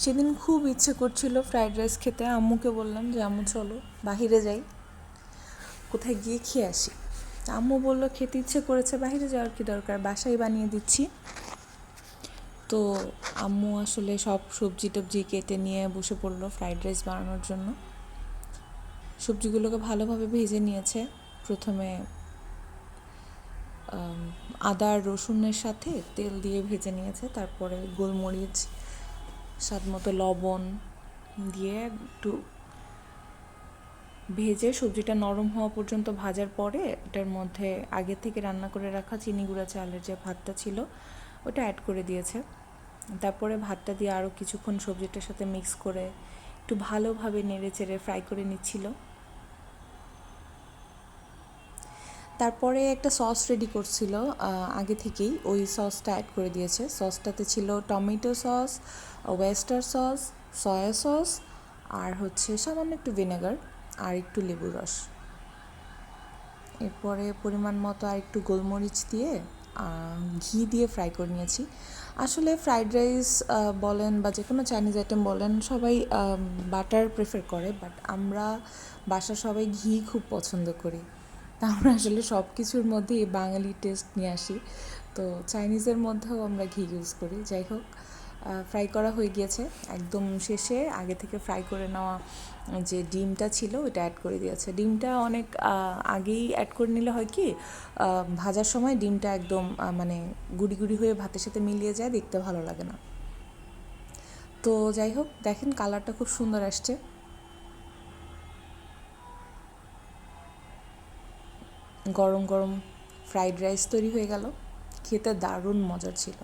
সেদিন খুব ইচ্ছে করছিল ফ্রাইড রাইস খেতে। আম্মুকে বললাম যে আম্মু চলো বাহিরে যাই, কোথায় গিয়ে খেয়ে আসি। আম্মু বললো খেতে ইচ্ছে করেছে, বাহিরে যাওয়ার কি দরকার, বাসায় বানিয়ে দিচ্ছি। তো আম্মু আসলে সব সবজি টবজি কেটে নিয়ে বসে পড়লো ফ্রাইড রাইস বানানোর জন্য। সবজিগুলোকে ভালোভাবে ভেজে নিয়েছে। প্রথমে আদা আর রসুনের সাথে তেল দিয়ে ভেজে নিয়েছে, তারপরে গোলমরিচ, স্বাদ মতো লবণ দিয়ে একটু ভেজে সবজিটা নরম হওয়া পর্যন্ত ভাজার পরে এটার মধ্যে আগে থেকে রান্না করে রাখা চিনি গুঁড়া চালের যে ভাতটা ছিল ওটা অ্যাড করে দিয়েছে। তারপরে ভাতটা দিয়ে আরও কিছুক্ষণ সবজিটার সাথে মিক্স করে একটু ভালোভাবে নেড়ে চেড়ে ফ্রাই করে নিচ্ছিল। তারপরে একটা সস রেডি করছিল আগে থেকেই, ওই সসটা অ্যাড করে দিয়েছে। সসটাতে ছিল tomato sauce, oyster sauce, soya sauce, আর হচ্ছে সামান্য একটু ভিনেগার আর একটু লেবুর রস। এরপরে পরিমাণ মতো আর একটু গোলমরিচ দিয়ে ঘি দিয়ে ফ্রাই করে নিয়েছি। আসলে ফ্রাইড রাইস বলেন বা যে কোনো চাইনিজ আইটেম বলেন, সবাই বাটার প্রেফার করে, বাট আমরা বাসার সবাই ঘি খুব পছন্দ করি। তা আমরা আসলে সব কিছুর মধ্যেই বাঙালি টেস্ট নিয়ে আসি। তো চাইনিজের মধ্যেও আমরা ঘি ইউজ করি। যাই হোক, ফ্রাই করা হয়ে গিয়েছে। একদম শেষে আগে থেকে ফ্রাই করে নেওয়া যে ডিমটা ছিল ওইটা অ্যাড করে দিয়েছে। ডিমটা অনেক আগেই অ্যাড করে নিলে হয় কি, ভাজার সময় ডিমটা একদম মানে গুঁড়ি গুঁড়ি হয়ে ভাতের সাথে মিলিয়ে যায়, দেখতে ভালো লাগে না। তো যাই হোক, দেখেন কালারটা খুব সুন্দর আসছে। গরম গরম ফ্রাইড রাইস তৈরি হয়ে গেল। খেতে দারুণ মজার ছিল।